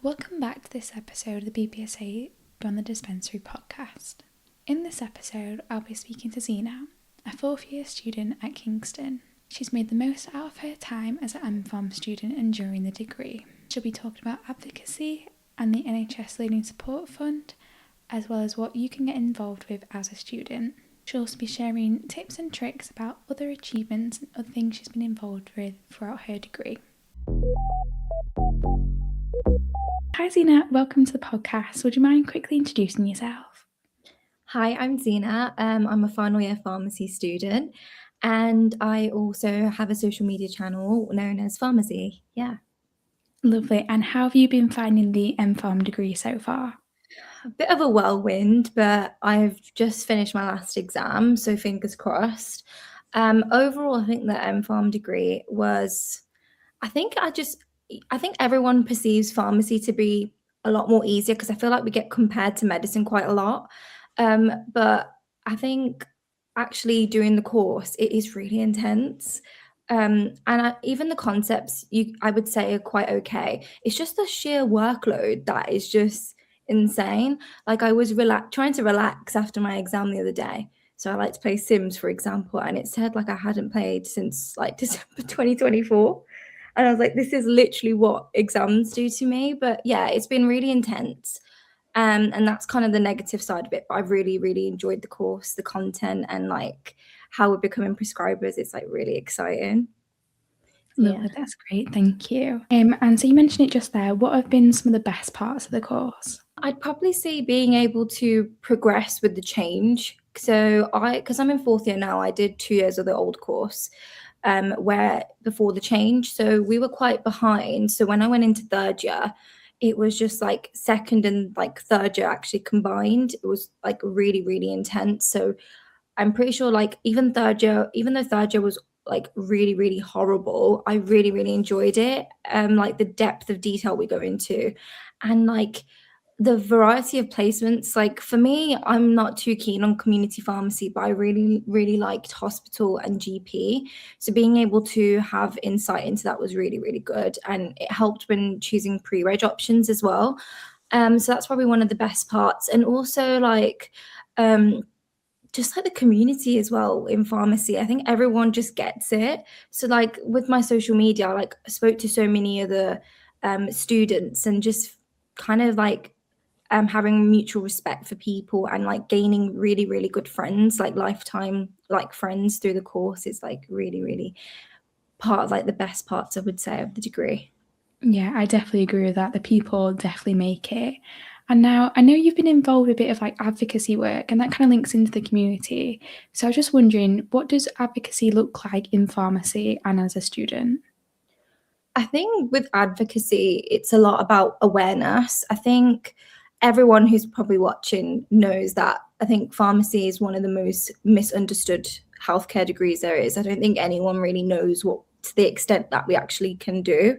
Welcome back to this episode of the BPSA Beyond the Dispensary podcast. In this episode, I'll be speaking to Zeenat, a fourth-year student at Kingston. She's made the most out of her time as an MPharm student and during the degree. She'll be talking about advocacy and the NHS Learning Support Fund, as well as what you can get involved with as a student. She'll also be sharing tips and tricks about other achievements and other things she's been involved with throughout her degree. Hi Zeenat, welcome to the podcast. Would you mind quickly introducing yourself? Hi, I'm Zeenat. I'm a final year pharmacy student, and I also have a social media channel known as Pharmacy. Yeah. Lovely. And how have you been finding the MPharm degree so far? A bit of a whirlwind, but I've just finished my last exam, so fingers crossed. Overall, I think the MPharm degree was, I think everyone perceives pharmacy to be a lot more easier because I feel like we get compared to medicine quite a lot. But I think actually doing the course, it is really intense. Even the concepts, I would say, are quite okay. It's just the sheer workload that is just insane. Like I was trying to relax after my exam the other day. So I like to play Sims, for example, and it said like I hadn't played since like December 2024. And I was like, this is literally what exams do to me. But yeah, it's been really intense. And that's kind of the negative side of it. But I've really, really enjoyed the course, the content, and like how we're becoming prescribers. It's like really exciting. Lovely, that's great, thank you. And so you mentioned it just there. What have been some of the best parts of the course? I'd probably say being able to progress with the change. So because I'm in fourth year now, I did 2 years of the old course, where before the change. So we were quite behind. So when I went into third year, it was just like second and like third year actually combined. It was like really, really intense. So I'm pretty sure like even though third year was like really, really horrible, I really, really enjoyed it. Like the depth of detail we go into and like the variety of placements. Like for me, I'm not too keen on community pharmacy, but I really, really liked hospital and GP. So being able to have insight into that was really, really good. And it helped when choosing pre-reg options as well. So that's probably one of the best parts. And also like just like the community as well in pharmacy. I think everyone just gets it. So like with my social media, I spoke to so many other students and just kind of like having mutual respect for people and like gaining really, really good friends, like lifetime like friends through the course is like really, really part of like the best parts, I would say, of the degree. Yeah, I definitely agree with that. The people definitely make it. And now I know you've been involved with a bit of like advocacy work, and that kind of links into the community. So I was just wondering, what does advocacy look like in pharmacy and as a student? I think with advocacy, it's a lot about awareness. I think everyone who's probably watching knows that I think pharmacy is one of the most misunderstood healthcare degrees there is. I don't think anyone really knows what to the extent that we actually can do.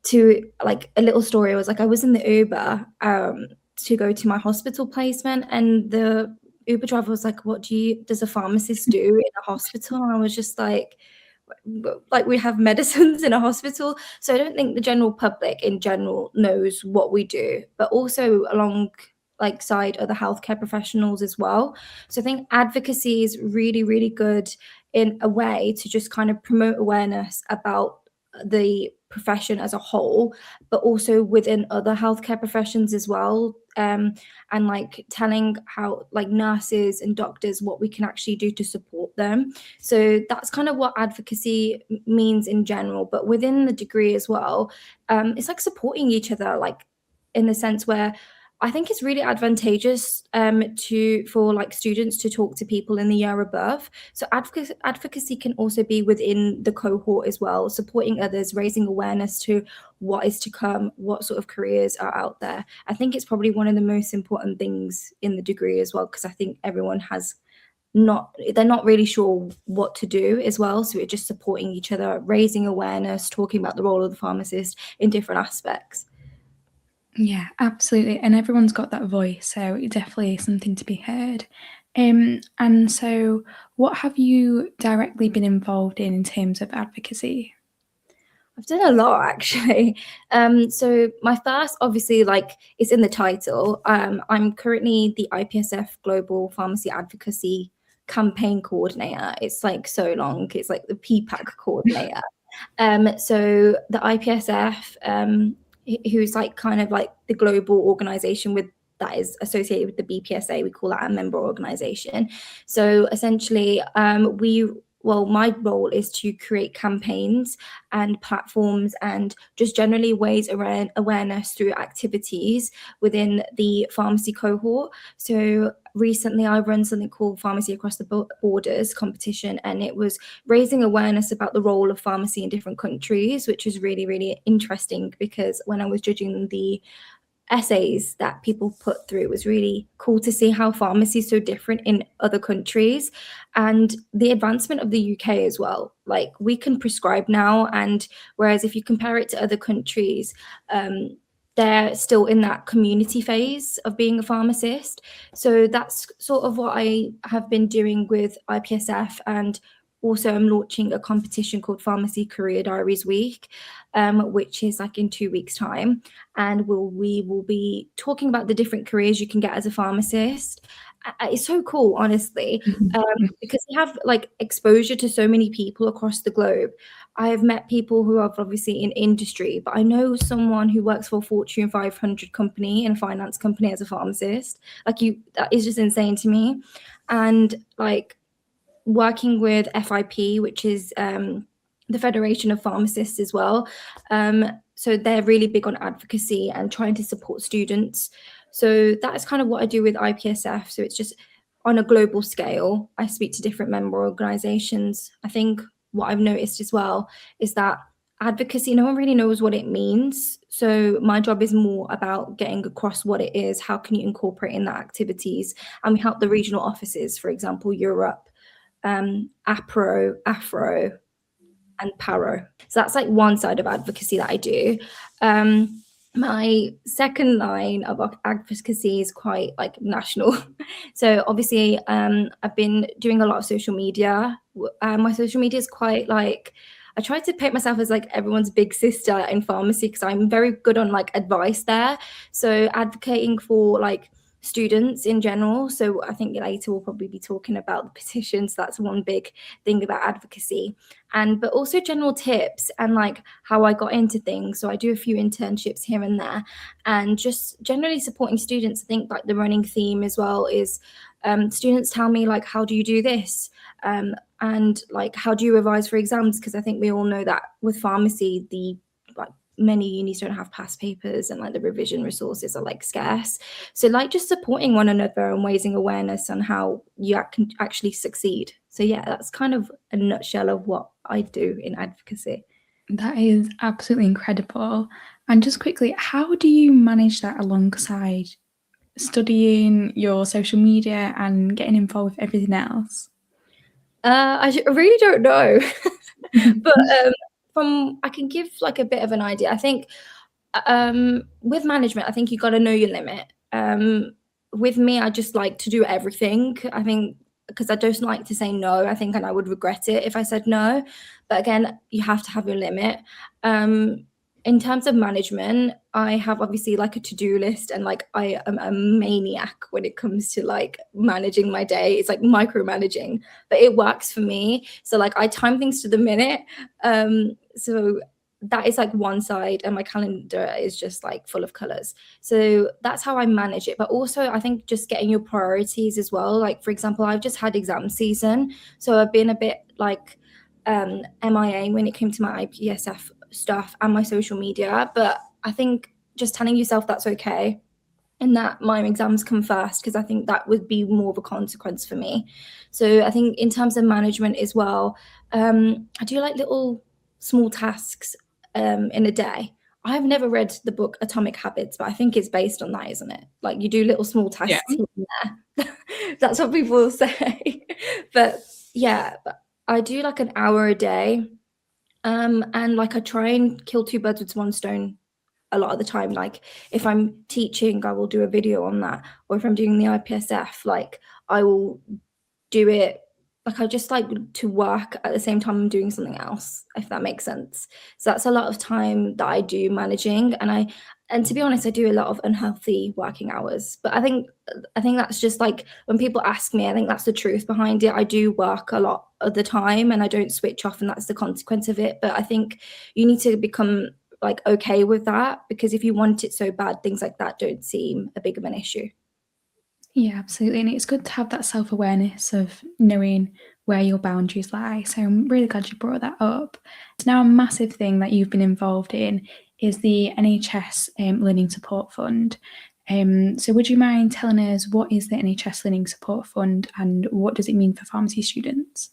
To like a little story was like I was in the Uber to go to my hospital placement, and the Uber driver was like, "What does a pharmacist do in a hospital?" And I was just like we have medicines in a hospital. So I don't think the general public in general knows what we do, but also along like side other healthcare professionals as well. So I think advocacy is really, really good in a way to just kind of promote awareness about the profession as a whole, but also within other healthcare professions as well. And like telling how like nurses and doctors what we can actually do to support them. So that's kind of what advocacy means in general, but within the degree as well, it's like supporting each other, like in the sense where I think it's really advantageous for like students to talk to people in the year above. So advocacy can also be within the cohort as well, supporting others, raising awareness to what is to come, what sort of careers are out there. I think it's probably one of the most important things in the degree as well, because I think everyone they're not really sure what to do as well. So it's just supporting each other, raising awareness, talking about the role of the pharmacist in different aspects. Yeah, absolutely. And everyone's got that voice, so it definitely is something to be heard. And so what have you directly been involved in terms of advocacy? I've done a lot actually. So my first, obviously, like it's in the title. I'm currently the IPSF Global Pharmacy Advocacy Campaign Coordinator. It's like so long. It's like the PPAC coordinator. So the IPSF, who's like kind of like the global organization with that is associated with the BPSA, we call that a member organization. So essentially, my role is to create campaigns and platforms and just generally raise awareness through activities within the pharmacy cohort. So recently I run something called Pharmacy Across the Borders competition, and it was raising awareness about the role of pharmacy in different countries, which is really, really interesting because when I was judging the essays that people put through, it was really cool to see how pharmacy is so different in other countries and the advancement of the UK as well. Like we can prescribe now, and whereas if you compare it to other countries, they're still in that community phase of being a pharmacist. So that's sort of what I have been doing with IPSF, and also I'm launching a competition called Pharmacy Career Diaries Week, which is like in 2 weeks' time, and we will be talking about the different careers you can get as a pharmacist. It's so cool, honestly, because you have like exposure to so many people across the globe. I have met people who are obviously in industry, but I know someone who works for a Fortune 500 company in a finance company as a pharmacist. Like that is just insane to me. And like working with FIP, which is the Federation of Pharmacists as well. So they're really big on advocacy and trying to support students. So that is kind of what I do with IPSF. So it's just on a global scale. I speak to different member organizations. I think what I've noticed as well is that advocacy, no one really knows what it means. So my job is more about getting across what it is, how can you incorporate in that activities, and we help the regional offices, for example, Europe, APRO, Afro, and Paro. So that's like one side of advocacy that I do. My second line of advocacy is quite like national. So obviously, I've been doing a lot of social media. My social media is quite like, I try to paint myself as like everyone's big sister in pharmacy because I'm very good on like advice there. So advocating for like students in general. So I think later we'll probably be talking about the petitions. That's one big thing about advocacy. But also general tips and like how I got into things. So I do a few internships here and there, and just generally supporting students. I think like the running theme as well is students tell me like, how do you do this? And like, how do you revise for exams? Because I think we all know that with pharmacy, the like many unis don't have past papers, and like the revision resources are like scarce. So like just supporting one another and raising awareness on how you can actually succeed. So yeah, that's kind of a nutshell of what I do in advocacy. That is absolutely incredible. And just quickly, how do you manage that alongside studying your social media and getting involved with everything else? I really don't know, but I can give like a bit of an idea. I think with management, I think you got to know your limit. With me, I just like to do everything. I think because I don't like to say no. I think, and I would regret it if I said no. But again, you have to have your limit. In terms of management, I have obviously like a to-do list, and like I am a maniac when it comes to like managing my day. It's like micromanaging, but it works for me. So like I time things to the minute. So that is like one side, and my calendar is just like full of colors. So that's how I manage it. But also I think just getting your priorities as well. Like for example, I've just had exam season, so I've been a bit like MIA when it came to my IPSF stuff and my social media. But I think just telling yourself that's okay, and that my exams come first, because I think that would be more of a consequence for me. So I think in terms of management as well, I do like little small tasks in a day. I've never read the book Atomic Habits, but I think it's based on that, isn't it? Like you do little small tasks here and there. That's what people will say. But yeah, I do like an hour a day. And like I try and kill two birds with one stone a lot of the time. Like if I'm teaching, I will do a video on that. Or if I'm doing the IPSF, like I will do it like I just like to work at the same time I'm doing something else, if that makes sense. So that's a lot of time that I do managing, and to be honest, I do a lot of unhealthy working hours. But I think that's just like when people ask me, I think that's the truth behind it. I do work a lot of the time and I don't switch off, and that's the consequence of it. But I think you need to become like okay with that, because if you want it so bad, things like that don't seem a big of an issue. Yeah, absolutely. And it's good to have that self-awareness of knowing where your boundaries lie. So I'm really glad you brought that up. It's now a massive thing that you've been involved in is the NHS Learning Support Fund. So would you mind telling us what is the NHS Learning Support Fund and what does it mean for pharmacy students?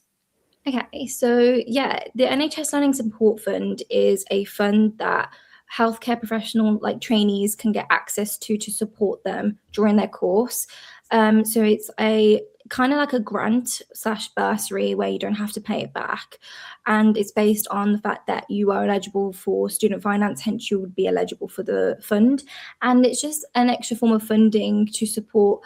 Okay, so yeah, the NHS Learning Support Fund is a fund that healthcare professional like trainees can get access to support them during their course. So it's a kind of like a grant slash bursary where you don't have to pay it back, and it's based on the fact that you are eligible for student finance, hence you would be eligible for the fund, and it's just an extra form of funding to support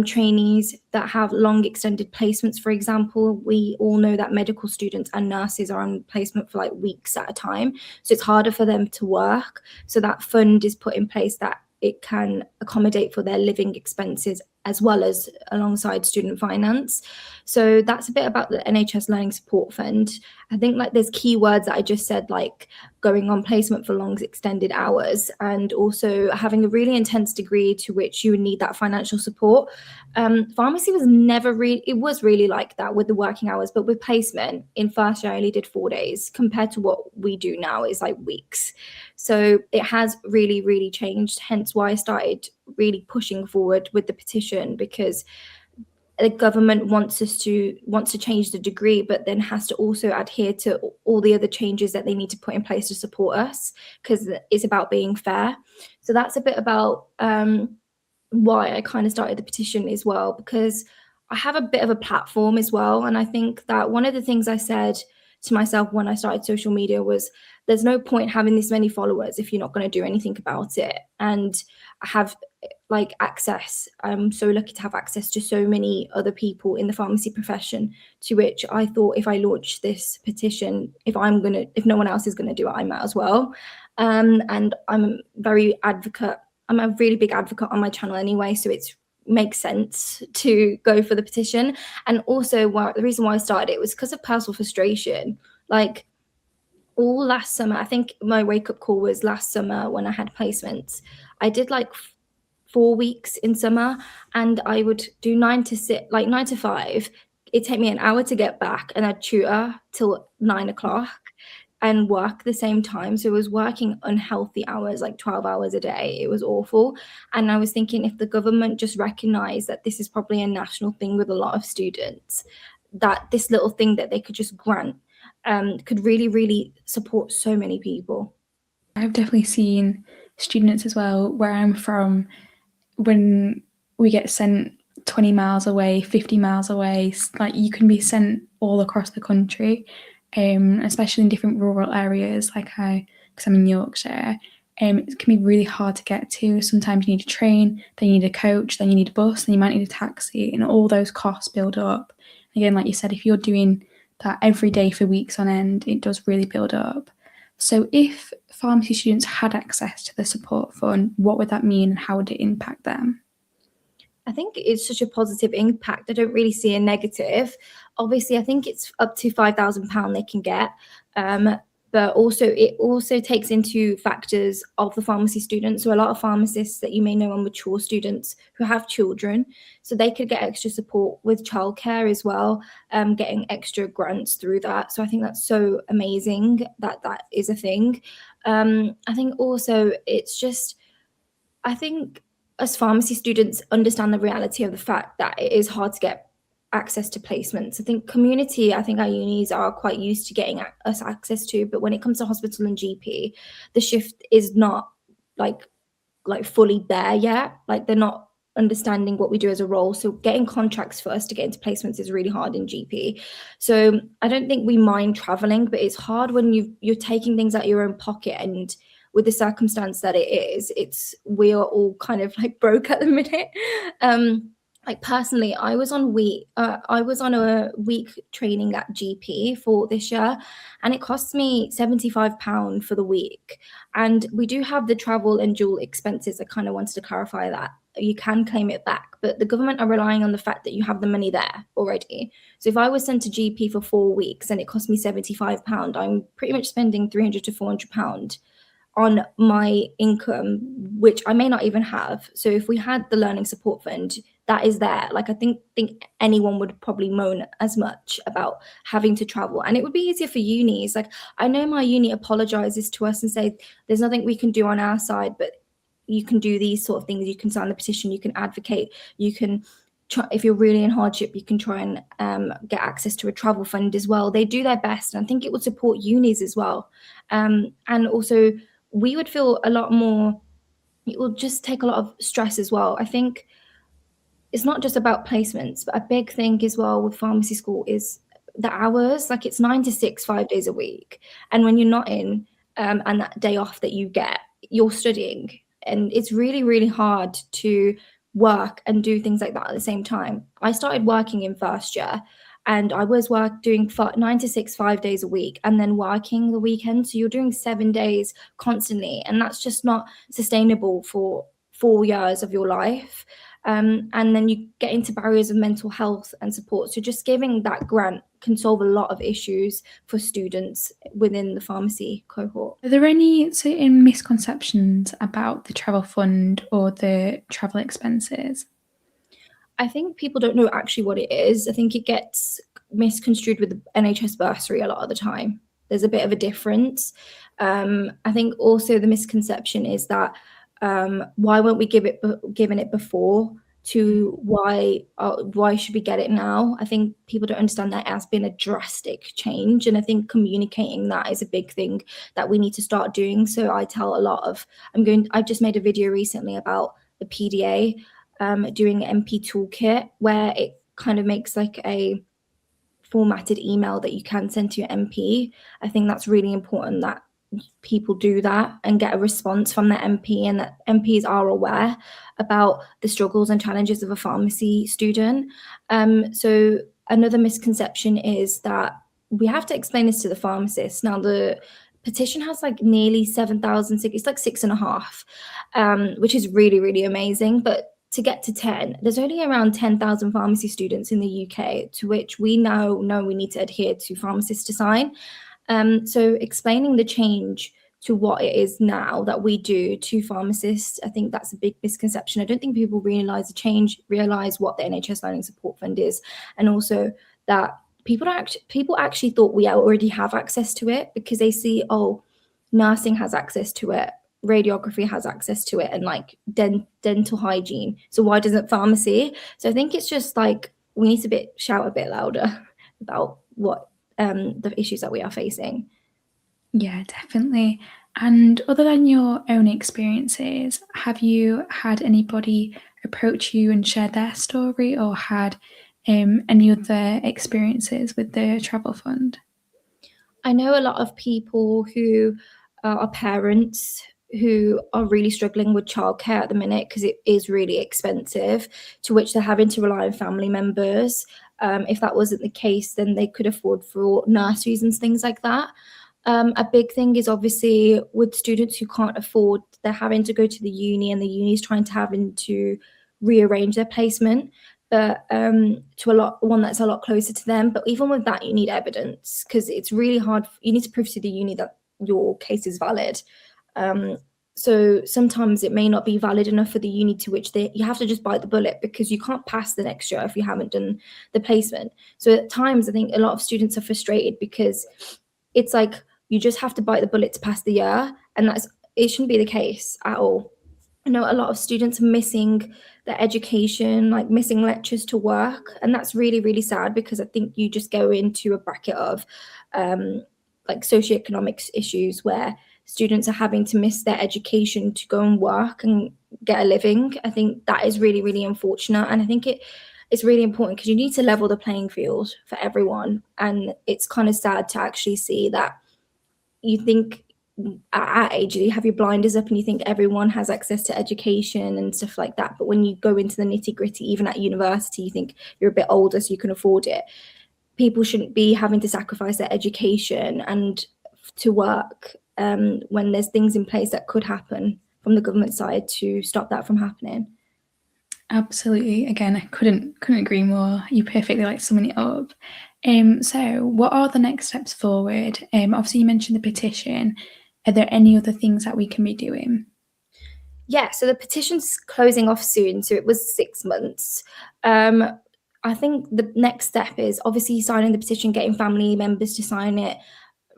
trainees that have long extended placements. For example, we all know that medical students and nurses are on placement for like weeks at a time. So it's harder for them to work. So that fund is put in place that it can accommodate for their living expenses as well as alongside student finance. So that's a bit about the NHS Learning Support Fund. I think like there's key words that I just said, like going on placement for long extended hours and also having a really intense degree to which you would need that financial support. Pharmacy was never really, it was really like that with the working hours, but with placement in first year, I only did 4 days compared to what we do now is like weeks. So it has really, really changed, hence why I started really pushing forward with the petition, because the government wants to change the degree, but then has to also adhere to all the other changes that they need to put in place to support us, because it's about being fair. So that's a bit about why I kind of started the petition as well, because I have a bit of a platform as well. And I think that one of the things I said to myself when I started social media was there's no point having this many followers if you're not going to do anything about it. And I have like access. I'm so lucky to have access to so many other people in the pharmacy profession, to which I thought if I launch this petition, if no one else is gonna do it, I might as well. And I'm a really big advocate on my channel anyway, so it makes sense to go for the petition. And also, the reason why I started it was because of personal frustration. Like all last summer, I think my wake up call was last summer when I had placements. I did like 4 weeks in summer, and I would do 9 to 5. It'd take me an hour to get back, and I'd tutor till 9 o'clock and work the same time. So I was working unhealthy hours, like 12 hours a day. It was awful. And I was thinking if the government just recognized that this is probably a national thing with a lot of students, that this little thing that they could just grant could really, really support so many people. I've definitely seen students as well where I'm from when we get sent 20 miles away, 50 miles away, like you can be sent all across the country, especially in different rural areas, because I'm in Yorkshire. It can be really hard to get to. Sometimes you need a train, then you need a coach, then you need a bus, then you might need a taxi, and all those costs build up. Again, like you said, if you're doing that every day for weeks on end, it does really build up. So if pharmacy students had access to the support fund, what would that mean and how would it impact them? I think it's such a positive impact. I don't really see a negative. Obviously, I think it's up to £5,000 they can get. But also it also takes into factors of the pharmacy students. So a lot of pharmacists that you may know are mature students who have children. So they could get extra support with childcare as well, getting extra grants through that. So I think that's so amazing that that is a thing. I think also I think as pharmacy students understand the reality of the fact that it is hard to get access to placements. I think our unis are quite used to getting us access to, but when it comes to hospital and GP, the shift is not like fully there yet. Like they're not understanding what we do as a role. So getting contracts for us to get into placements is really hard in GP. So I don't think we mind traveling, but it's hard when you're taking things out of your own pocket, and with the circumstance that we are all kind of like broke at the minute. like personally, I was on a week training at GP for this year, and it cost me £75 for the week. And we do have the travel and dual expenses. I kind of wanted to clarify that you can claim it back, but the government are relying on the fact that you have the money there already. So if I was sent to GP for 4 weeks and it cost me £75, I'm pretty much spending £300 to £400 on my income, which I may not even have. So if we had the learning support fund, that is there. Like, I think anyone would probably moan as much about having to travel, and it would be easier for unis. Like, I know my uni apologizes to us and say there's nothing we can do on our side, but you can do these sort of things. You can sign the petition, you can advocate, you can try, if you're really in hardship, you can try and get access to a travel fund as well. They do their best, and I think it would support unis as well. And also, we would feel a lot more, it will just take a lot of stress as well. I think it's not just about placements, but a big thing as well with pharmacy school is the hours. Like, it's 9 to 6, 5 days a week. And when you're not in, and that day off that you get, you're studying. And it's really, really hard to work and do things like that at the same time. I started working in first year, and I was doing 9 to 6, 5 days a week, and then working the weekend. So you're doing 7 days constantly, and that's just not sustainable for 4 years of your life. And then you get into barriers of mental health and support. So just giving that grant can solve a lot of issues for students within the pharmacy cohort. Are there any certain misconceptions about the travel fund or the travel expenses? I think people don't know actually what it is. I think it gets misconstrued with the NHS bursary a lot of the time. There's a bit of a difference. I think also the misconception is that why weren't we given it before, to why should we get it now? I think people don't understand that it has been a drastic change, and I think communicating that is a big thing that we need to start doing. So I tell a lot of, I just made a video recently about the PDA doing an MP toolkit, where it kind of makes like a formatted email that you can send to your MP. I think that's really important that people do that and get a response from their MP, and that MPs are aware about the struggles and challenges of a pharmacy student. So another misconception is that we have to explain this to the pharmacist. Now, the petition has like nearly 7,000, it's like 6.5, which is really, really amazing. But to get to 10, there's only around 10,000 pharmacy students in the UK, to which we now know we need to adhere to pharmacists to sign. So explaining the change to what it is now that we do to pharmacists, I think that's a big misconception. I don't think people realize the change, realize what the NHS Learning Support Fund is, and also that people actually thought we already have access to it, because they see, oh, nursing has access to it, radiography has access to it, and like dental hygiene. So why doesn't pharmacy? So I think it's just like we need to shout a bit louder about what the issues that we are facing. Yeah, definitely. And other than your own experiences, have you had anybody approach you and share their story, or had any other experiences with the travel fund? I know a lot of people who are parents who are really struggling with childcare at the minute, because it is really expensive, to which they're having to rely on family members. If that wasn't the case, then they could afford for nurseries and things like that. A big thing is obviously with students who can't afford, they're having to go to the uni, and the uni's having to rearrange their placement, but to one that's a lot closer to them. But even with that, you need evidence, because it's really hard. You need to prove to the uni that your case is valid. So sometimes it may not be valid enough for the uni, to which you have to just bite the bullet, because you can't pass the next year if you haven't done the placement. So at times, I think a lot of students are frustrated, because it's like you just have to bite the bullet to pass the year, and it shouldn't be the case at all. I know a lot of students are missing their education, like missing lectures to work, and that's really, really sad, because I think you just go into a bracket of like socioeconomic issues, where students are having to miss their education to go and work and get a living. I think that is really, really unfortunate, and I think it's really important, because you need to level the playing field for everyone. And it's kind of sad to actually see that you think at our age, you have your blinders up and you think everyone has access to education and stuff like that. But when you go into the nitty gritty, even at university, you think you're a bit older so you can afford it. People shouldn't be having to sacrifice their education and to work when there's things in place that could happen from the government side to stop that from happening. Absolutely. Again, I couldn't agree more. You perfectly like summing it up. So what are the next steps forward? Obviously you mentioned the petition. Are there any other things that we can be doing? Yeah, so the petition's closing off soon, so it was 6 months. I think the next step is obviously signing the petition, getting family members to sign it,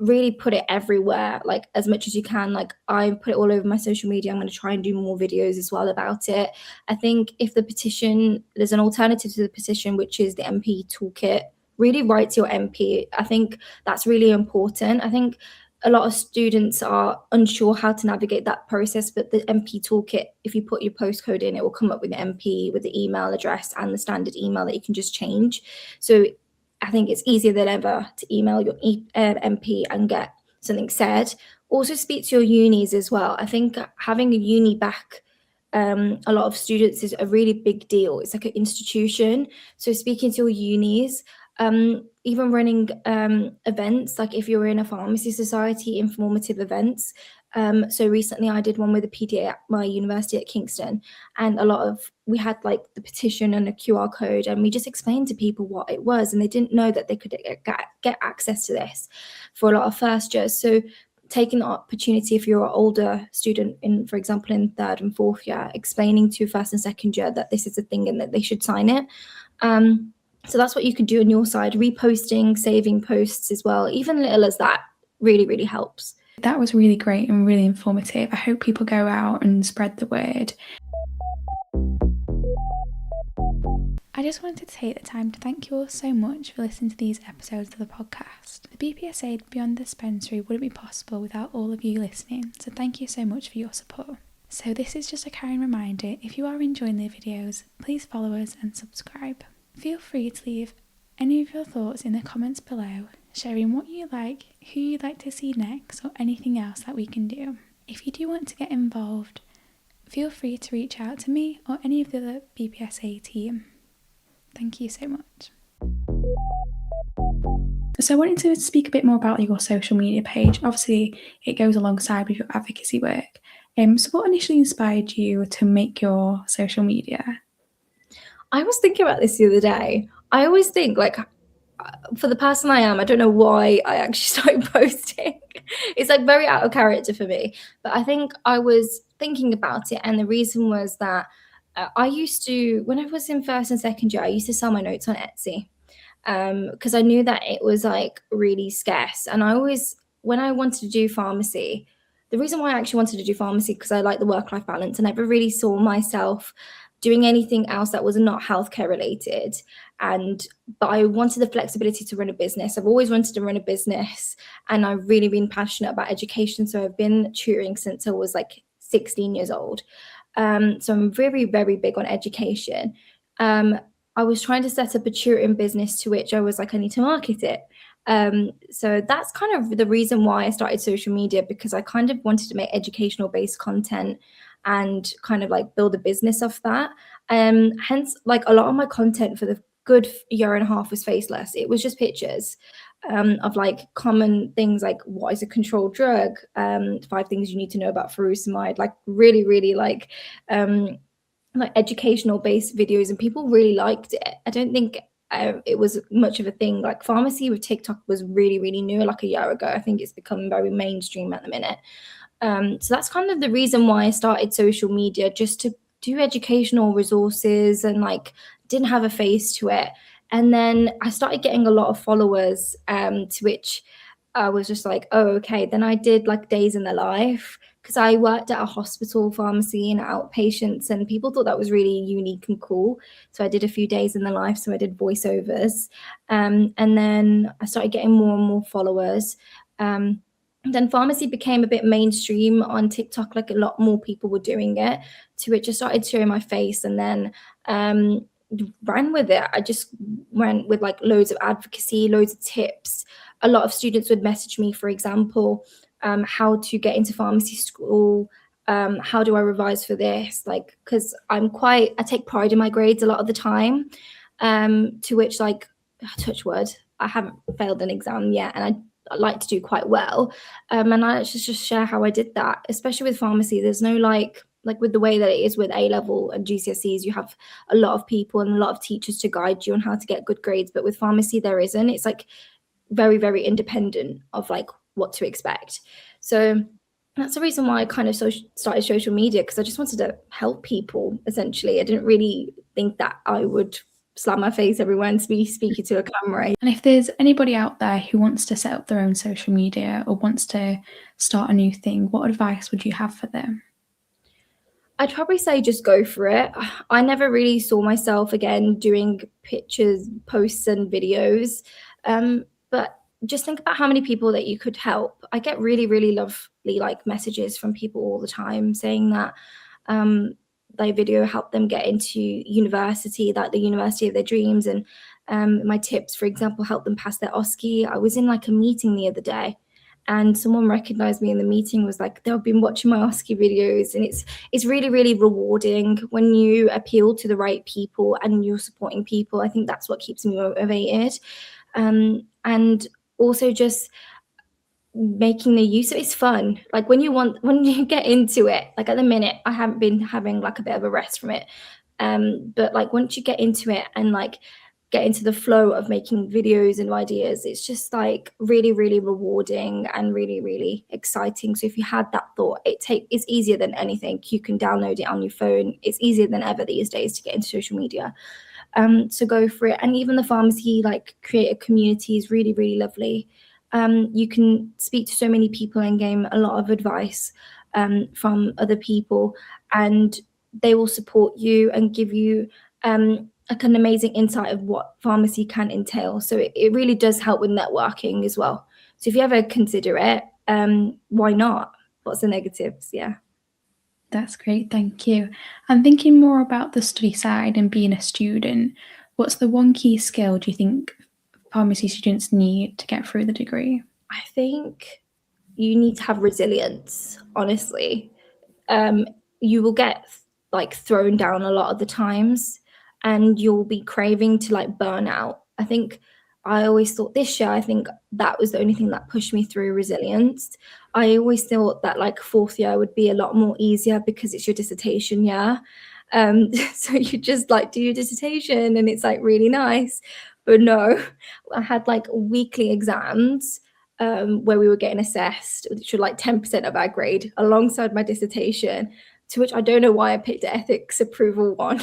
really put it everywhere, like as much as you can. Like I put it all over my social media. I'm going to try and do more videos as well about it. I think if the petition, there's an alternative to the petition, which is the MP toolkit. Really write to your MP. I think that's really important. I think a lot of students are unsure how to navigate that process, but the MP toolkit, if you put your postcode in, it will come up with the MP, with the email address and the standard email that you can just change. So I think it's easier than ever to email your MP and get something said. Also speak to your unis as well. I think having a uni back a lot of students is a really big deal. It's like an institution. So speaking to your unis, even running events, like if you're in a pharmacy society, informative events. So recently I did one with a PTA at my university at Kingston, and we had like the petition and a QR code, and we just explained to people what it was, and they didn't know that they could get access to this for a lot of first years. So taking the opportunity, if you're an older student in, for example, in third and fourth year, explaining to first and second year that this is a thing and that they should sign it. So that's what you can do on your side, reposting, saving posts as well. Even little as that really, really helps. That was really great and really informative. I hope people go out and spread the word. I just wanted to take the time to thank you all so much for listening to these episodes of the podcast. The BPSA Beyond Dispensary wouldn't be possible without all of you listening, so thank you so much for your support. So this is just a kind reminder, if you are enjoying the videos, please follow us and subscribe. Feel free to leave any of your thoughts in the comments below, sharing what you like, who you'd like to see next, or anything else that we can do. If you do want to get involved, feel free to reach out to me or any of the other BPSA team. Thank you so much. So I wanted to speak a bit more about your social media page. Obviously, it goes alongside with your advocacy work. So what initially inspired you to make your social media? I was thinking about this the other day. I always think, like, for the person I am, I don't know why I actually started posting. It's like very out of character for me. But I think I was thinking about it, and the reason was that I used to, when I was in first and second year, I used to sell my notes on Etsy because I knew that it was like really scarce. And I always, when I wanted to do pharmacy, the reason why I actually wanted to do pharmacy, because I like the work-life balance. I never really saw myself doing anything else that was not healthcare related. But I wanted the flexibility to run a business. I've always wanted to run a business, and I've really been passionate about education. So I've been tutoring since I was like 16 years old. So I'm very, very big on education. I was trying to set up a tutoring business, to which I was like, I need to market it. So that's kind of the reason why I started social media, because I kind of wanted to make educational based content and kind of like build a business off that. Hence, like a lot of my content for the good year and a half was faceless. It was just pictures of like common things like what is a controlled drug, 5 things you need to know about furosemide, like really like educational based videos, and people really liked it. I don't think it was much of a thing. Like pharmacy with TikTok was really new, like a year ago. I think it's become very mainstream at the minute. So that's kind of the reason why I started social media, just to do educational resources, and like didn't have a face to it. And then I started getting a lot of followers, to which I was just like, oh, okay. Then I did like days in the life, because I worked at a hospital pharmacy and outpatients, and people thought that was really unique and cool. So I did a few days in the life. So I did voiceovers. And then I started getting more and more followers. Then pharmacy became a bit mainstream on TikTok, like a lot more people were doing it, to which I started showing my face, and then ran with it. I just went with like loads of advocacy, loads of tips. A lot of students would message me, for example, how to get into pharmacy school, how do I revise for this, like, because I take pride in my grades a lot of the time, to which, like, touch wood, I haven't failed an exam yet, and I like to do quite well, and I just share how I did that, especially with pharmacy. There's no like with the way that it is with A level and GCSEs, you have a lot of people and a lot of teachers to guide you on how to get good grades, but with pharmacy there isn't. It's like very, very independent of like what to expect. So that's the reason why I kind of started social media, because I just wanted to help people, essentially. I didn't really think that I would slam my face everywhere and be speaking to a camera. And if there's anybody out there who wants to set up their own social media or wants to start a new thing, what advice would you have for them? I'd probably say just go for it. I never really saw myself again doing pictures, posts, and videos. But just think about how many people that you could help. I get really, really lovely like messages from people all the time saying that their video helped them get into university, like the university of their dreams. And my tips, for example, helped them pass their OSCE. I was in like a meeting the other day, and someone recognized me in the meeting, was like, they've been watching my OSCE videos. And it's really, really rewarding when you appeal to the right people and you're supporting people. I think that's what keeps me motivated. And also just making the use of it's fun. Like when you get into it, like at the minute, I haven't been having like a bit of a rest from it. But like once you get into it and like get into the flow of making videos and ideas, it's just like really, really rewarding and really, really exciting. So if you had that thought, it's easier than anything. You can download it on your phone. It's easier than ever these days to get into social media. So go for it. And even the pharmacy like creator community is really, really lovely. You can speak to so many people and gain a lot of advice from other people, and they will support you and give you like an amazing insight of what pharmacy can entail. So it really does help with networking as well. So if you ever consider it, why not? What's the negatives? Yeah. That's great, thank you. And thinking more about the study side and being a student, what's the one key skill do you think pharmacy students need to get through the degree? I think you need to have resilience, honestly. You will get like thrown down a lot of the times, and you'll be craving to like burn out. I think I always thought this year, I think that was the only thing that pushed me through, resilience. I always thought that like fourth year would be a lot more easier because it's your dissertation year. So you just like do your dissertation and it's like really nice. But no, I had like weekly exams where we were getting assessed, which were like 10% of our grade alongside my dissertation, to which I don't know why I picked the ethics approval one.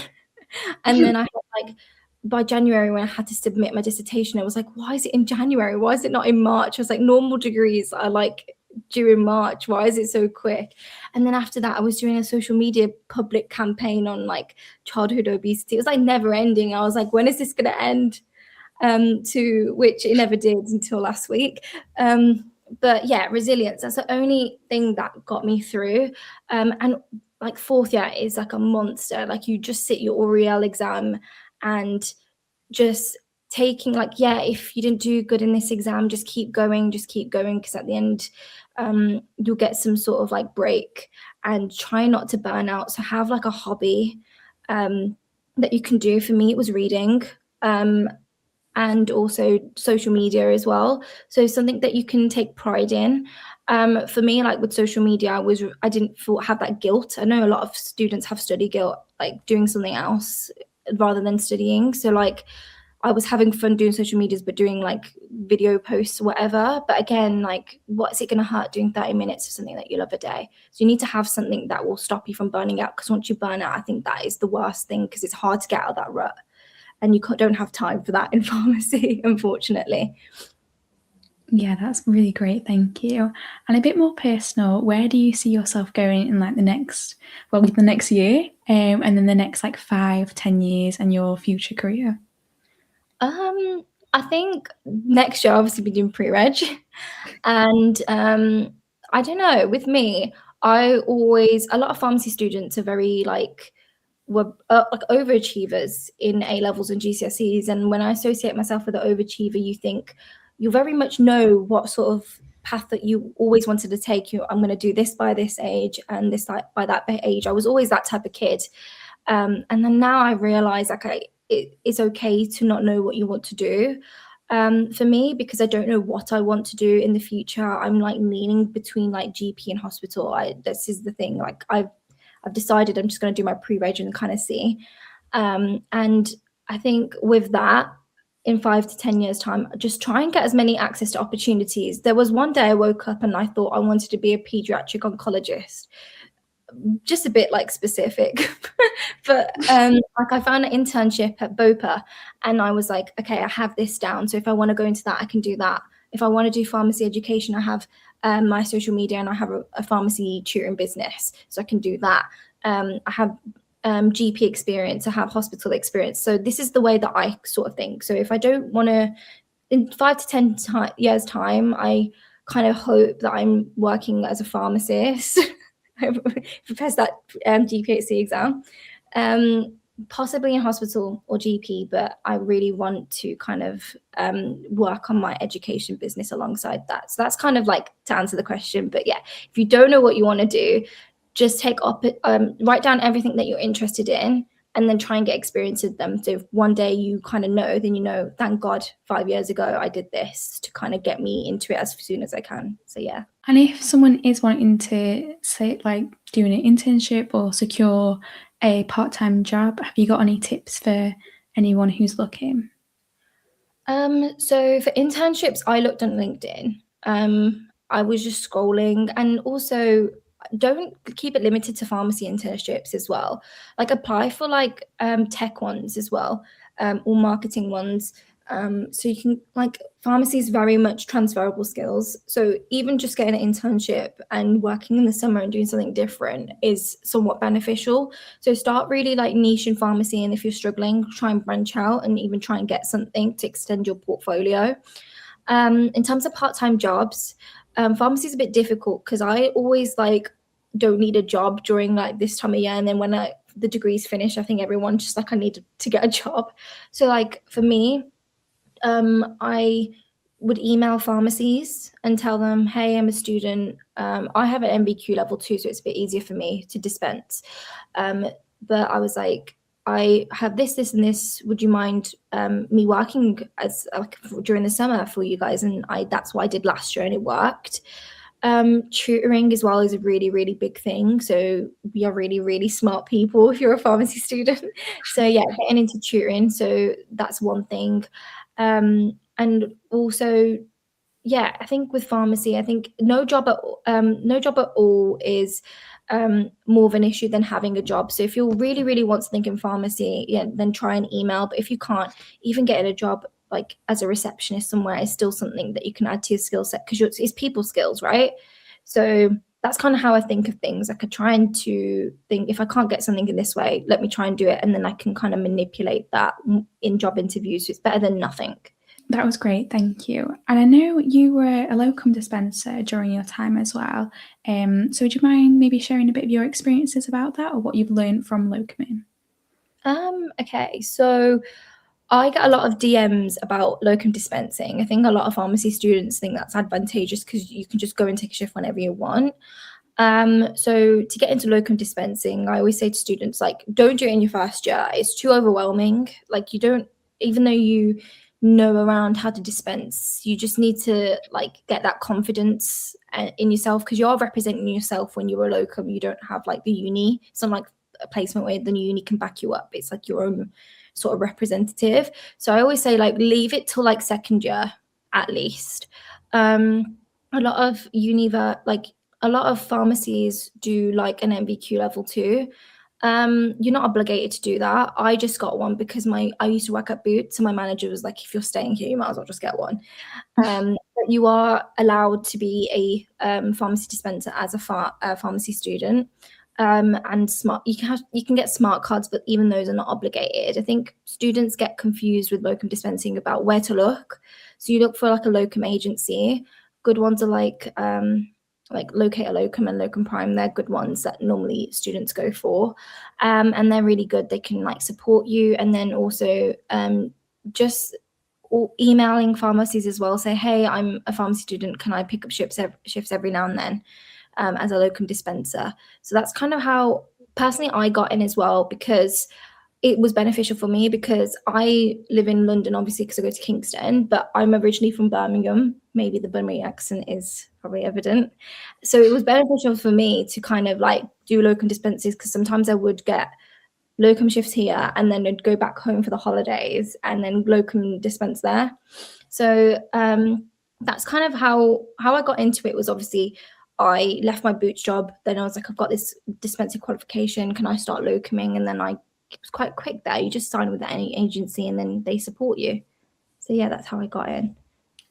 And then I had like, by January when I had to submit my dissertation, I was like, why is it in January? Why is it not in March? I was like, normal degrees are like due in March. Why is it so quick? And then after that, I was doing a social media public campaign on like childhood obesity. It was like never ending. I was like, when is this going to end? To which it never did until last week. But yeah, resilience, that's the only thing that got me through. And like fourth year is like a monster. Like you just sit your Oriel exam and just taking like, yeah, if you didn't do good in this exam, just keep going, because at the end you'll get some sort of like break, and try not to burn out. So have like a hobby that you can do. For me it was reading, and also social media as well. So something that you can take pride in. For me, like with social media, I didn't have that guilt. I know a lot of students have study guilt, like doing something else rather than studying. So like I was having fun doing social medias, but doing like video posts or whatever. But again, like what's it going to hurt doing 30 minutes of something that you love a day? So you need to have something that will stop you from burning out, because once you burn out, I think that is the worst thing, because it's hard to get out of that rut. And you don't have time for that in pharmacy, unfortunately. Yeah, that's really great, thank you. And a bit more personal, where do you see yourself going in like the next year, and then the next like 5-10 years and your future career? I think next year, obviously, be doing pre-reg. And I don't know, with me, a lot of pharmacy students are very like, were like overachievers in A levels and GCSEs. And when I associate myself with an overachiever, you think you very much know what sort of path that you always wanted to take. I'm going to do this by this age and this by that age. I was always that type of kid. And then now I realize it's okay to not know what you want to do. For me, because I don't know what I want to do in the future, I'm like leaning between like GP and hospital. This is the thing. Like I've decided I'm just going to do my pre-reg and kind of see. And I think with that, in 5 to 10 years time, just try and get as many access to opportunities. There was one day I woke up and I thought I wanted to be a pediatric oncologist, just a bit like specific. But like I found an internship at BOPA and I was like, okay, I have this down, so if I want to go into that, I can do that. If I want to do pharmacy education, I have my social media and I have a pharmacy tutoring business, so I can do that. I have GP experience, I have hospital experience. So this is the way that I sort of think. So if I don't want to, in 5 to 10 years time, I kind of hope that I'm working as a pharmacist. Prepare that BPSA exam, possibly in hospital or GP, but I really want to kind of work on my education business alongside that. So that's kind of like to answer the question. But yeah, if you don't know what you want to do, just write down everything that you're interested in and then try and get experience with them. So if one day you kind of know, then you know, thank God 5 years ago I did this to kind of get me into it as soon as I can. So yeah. And if someone is wanting to, say, like doing an internship or secure a part-time job, have you got any tips for anyone who's looking? So for internships, I looked on LinkedIn. I was just scrolling, and also don't keep it limited to pharmacy internships as well. Like apply for like tech ones as well, or marketing ones. So you can, like, pharmacy is very much transferable skills. So even just getting an internship and working in the summer and doing something different is somewhat beneficial. So start really like niche in pharmacy, and if you're struggling, try and branch out and even try and get something to extend your portfolio. In terms of part-time jobs, pharmacy is a bit difficult because I always like don't need a job during like this time of year, and then when the degree's finished, I think everyone's just like, I need to get a job. So like for me, I would email pharmacies and tell them, hey, I'm a student. I have an MBQ level 2, so it's a bit easier for me to dispense. But I was like, I have this, and this. Would you mind me working as like during the summer for you guys? And that's what I did last year, and it worked. Tutoring as well is a really, really big thing. So we are really, really smart people if you're a pharmacy student. So yeah, getting into tutoring. So that's one thing. And also, yeah, I think with pharmacy, I think no job at all is more of an issue than having a job. So if you really, really want something in pharmacy, yeah, then try and email. But if you can't, even getting a job like as a receptionist somewhere is still something that you can add to your skill set, because it's people skills, right? So that's kind of how I think of things. I could try and to think, if I can't get something in this way, let me try and do it, and then I can kind of manipulate that in job interviews. So it's better than nothing. That was great, thank you. And I know you were a locum dispenser during your time as well. So would you mind maybe sharing a bit of your experiences about that, or what you've learned from locuming? Okay, so I get a lot of DMs about locum dispensing. I think a lot of pharmacy students think that's advantageous because you can just go and take a shift whenever you want. So to get into locum dispensing, I always say to students, like, don't do it in your first year. It's too overwhelming. Like, you don't, even though you know around how to dispense, you just need to like get that confidence in yourself, because you're representing yourself when you're a locum. You don't have like the uni, some like a placement where the uni can back you up. It's like your own sort of representative. So I always say, like, leave it till like second year at least. A lot of a lot of pharmacies do like an MBQ level 2. You're not obligated to do that. I just got one because I used to work at Boots, so my manager was like, if you're staying here, you might as well just get one. But you are allowed to be a pharmacy dispenser as a pharmacy student. And you can get smart cards, but even those are not obligated. I think students get confused with locum dispensing about where to look. So you look for like a locum agency. Good ones are like Locate a Locum and Locum Prime. They're good ones that normally students go for, and they're really good. They can like support you, and then also just emailing pharmacies as well, say, hey, I'm a pharmacy student, can I pick up shifts every now and then as a locum dispenser? So that's kind of how personally I got in as well, because it was beneficial for me, because I live in London, obviously, because I go to Kingston, but I'm originally from Birmingham. Maybe the Birmingham accent is probably evident. So it was beneficial for me to kind of like do locum dispenses, because sometimes I would get locum shifts here and then I'd go back home for the holidays and then locum dispense there. So that's kind of how I got into it. Was obviously I left my boots job, then I was like, I've got this dispensing qualification, can I start locuming? And then it was quite quick there. You just sign with any agency and then they support you. So yeah, that's how I got in.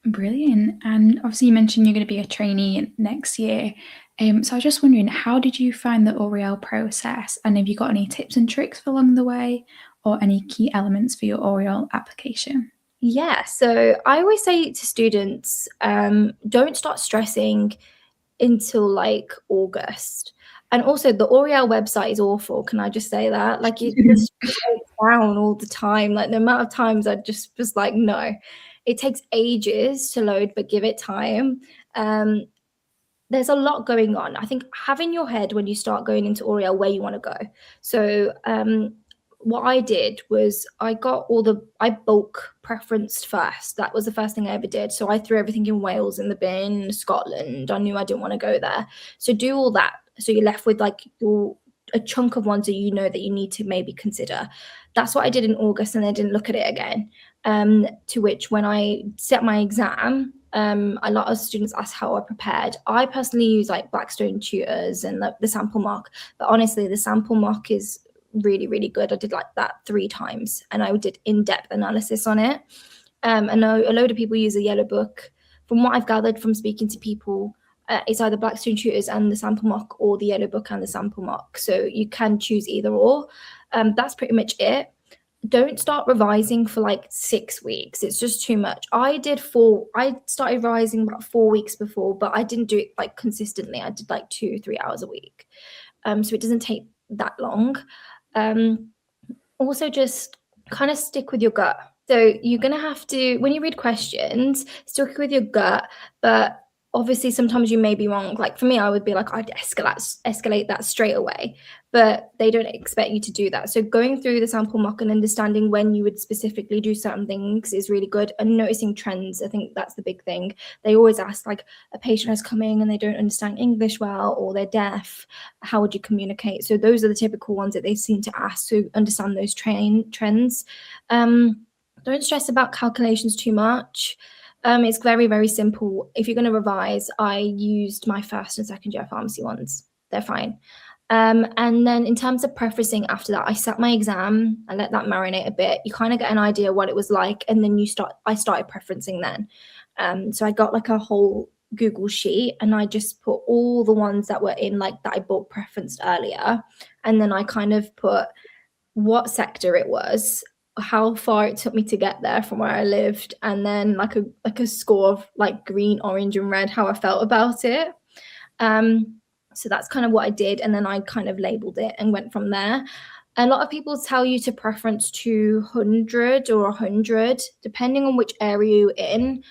Brilliant. And obviously you mentioned you're going to be a trainee next year. So I was just wondering, how did you find the Oriel process? And have you got any tips and tricks along the way, or any key elements for your Oriel application? Yeah, so I always say to students, don't start stressing until like August. And also the Oriel website is awful. Can I just say that? Like it just breaks down all the time. Like the amount of times I just was like, no, it takes ages to load, but give it time. There's a lot going on. I think have in your head when you start going into Oriel where you want to go. So what I did was I bulk preferenced first. That was the first thing I ever did. So I threw everything in Wales in the bin, Scotland. I knew I didn't want to go there. So do all that. So you're left with like a chunk of ones that you know that you need to maybe consider. That's what I did in August, and I didn't look at it again. To which when I set my exam, a lot of students ask how I prepared. I personally use like Blackstone tutors and the sample mock, but honestly, the sample mock is really, really good. I did like that 3 times and I did in-depth analysis on it. I know a load of people use a yellow book. From what I've gathered from speaking to people, it's either Blackstone tutors and the sample mock, or the yellow book and the sample mock. So you can choose either or. That's pretty much it. Don't start revising for like 6 weeks. It's just too much. I started revising about 4 weeks before, but I didn't do it like consistently. I did like 2-3 hours a week. So it doesn't take that long. Also just kind of stick with your gut. So you're going to have to, when you read questions, stick with your gut, but obviously sometimes you may be wrong. Like for me, I would be like, I'd escalate that straight away, but they don't expect you to do that. So going through the sample mock and understanding when you would specifically do certain things is really good. And noticing trends, I think that's the big thing. They always ask, like, a patient is coming and they don't understand English well, or they're deaf, how would you communicate? So those are the typical ones that they seem to ask to understand those trends. Don't stress about calculations too much. It's very, very simple. If you're going to revise, I used my first and second year pharmacy ones. They're fine. And then in terms of preferencing after that, I sat my exam and let that marinate a bit. You kind of get an idea what it was like, and then I started preferencing then. So I got like a whole Google sheet, and I just put all the ones that were in like that I bulk preferenced earlier. And then I kind of put what sector it was, how far it took me to get there from where I lived, and then like a score of like green, orange, and red, how I felt about it. So that's kind of what I did, and then I kind of labeled it and went from there. A lot of people tell you to preference 200 or 100, depending on which area you're in.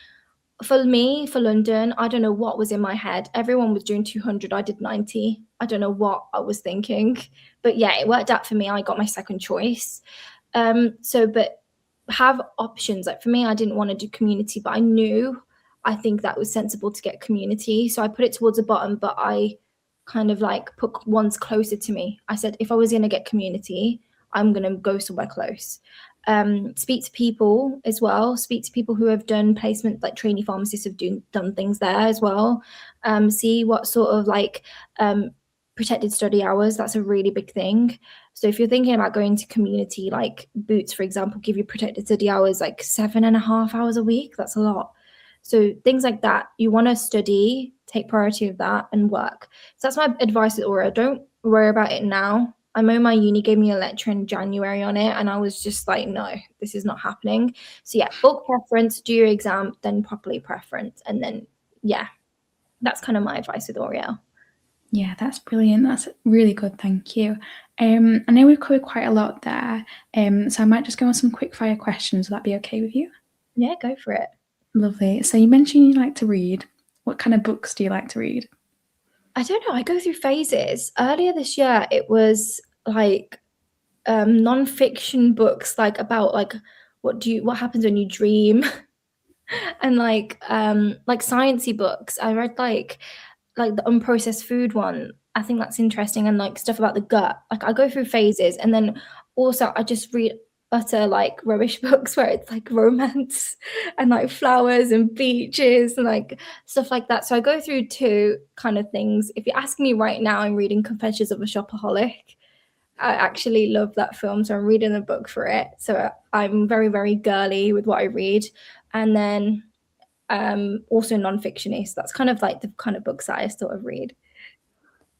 For me, for London, I don't know what was in my head. Everyone was doing 200. I did 90. I don't know what I was thinking. But yeah, it worked out for me. I got my second choice. But have options. Like for me, I didn't want to do community, but I think that was sensible to get community. So I put it towards the bottom, but I kind of like put ones closer to me. I said, if I was going to get community, I'm going to go somewhere close. Speak to people as well. Speak to people who have done placement, like trainee pharmacists have done things there as well. See what sort of like protected study hours. That's a really big thing. So if you're thinking about going to community, like Boots, for example, give you protected study hours like 7.5 hours a week. That's a lot. So things like that, you want to study, take priority of that, and work. So that's my advice with Aura. Don't worry about it now. I know my uni gave me a lecture in January on it, and I was just like, no, this is not happening. So yeah, bulk preference, do your exam, then properly preference. And then, yeah, that's kind of my advice with Oriel. Yeah, that's brilliant. That's really good. Thank you. I know we've covered quite a lot there. So I might just go on some quick fire questions. Will that be okay with you? Yeah, go for it. Lovely. So you mentioned you like to read. What kind of books do you like to read? I don't know. I go through phases. Earlier this year, it was like non-fiction books, like about like what happens when you dream, and like sciencey books. I read like the unprocessed food one. I think that's interesting, and like stuff about the gut. Like I go through phases, and then also I just read utter like rubbish books where it's like romance and like flowers and beaches and like stuff like that. So I go through two kind of things. If you ask me right now, I'm reading Confessions of a Shopaholic. I actually love that film, so I'm reading a book for it. So I'm very, very girly with what I read. And then also non-fictiony. So that's kind of like the kind of books that I sort of read.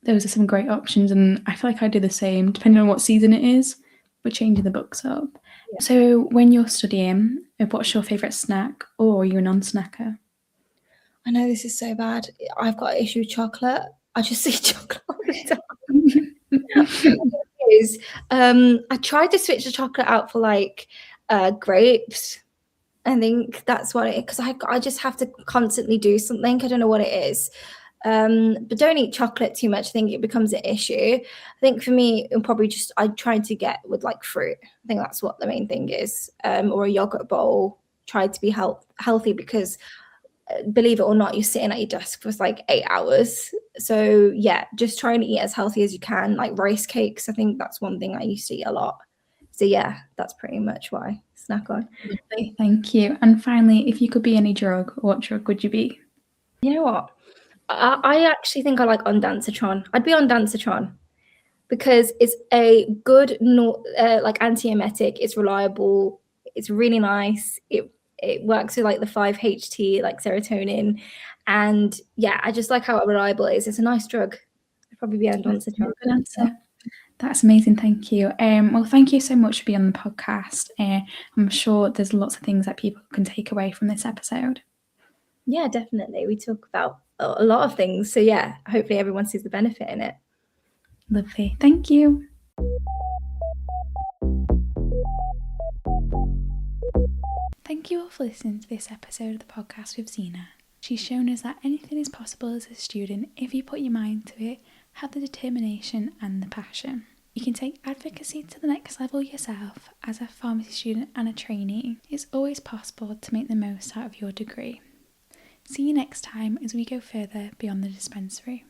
Those are some great options, and I feel like I do the same, depending on what season it is. We're changing the books up. Yeah. So when you're studying, what's your favourite snack, or are you a non-snacker? I know this is so bad. I've got an issue with chocolate. I just see chocolate all the time. Is I tried to switch the chocolate out for like grapes. I think that's what it, because I just have to constantly do something. I don't know what it is. But don't eat chocolate too much. I think it becomes an issue. I think for me, it'll probably just I try to get with like fruit. I think that's what the main thing is. Or a yogurt bowl. Try to be healthy because believe it or not, you're sitting at your desk for like 8 hours. So yeah, just try and eat as healthy as you can. Like rice cakes, I think that's one thing I used to eat a lot. So yeah, that's pretty much what I snack on. Lovely, thank you. And finally, if you could be any drug, what drug would you be? You know what? I actually think I like on Dancertron. I'd be on Dancertron because it's a good like antiemetic. It's reliable. It's really nice. It works with like the 5-HT like serotonin, and yeah, I just like how reliable it is. It's a nice drug. I'd probably be on That's a Dancertron. good answer. That's amazing, thank you. Well, thank you so much for being on the podcast. I'm sure there's lots of things that people can take away from this episode. Yeah, definitely. We talk about a lot of things. So yeah, hopefully everyone sees the benefit in it. Lovely, thank you. Thank you all for listening to this episode of the podcast with Zeenat. She's shown us that anything is possible as a student if you put your mind to it, have the determination and the passion. You can take advocacy to the next level yourself as a pharmacy student and a trainee. It's always possible to make the most out of your degree. See you next time as we go further beyond the dispensary.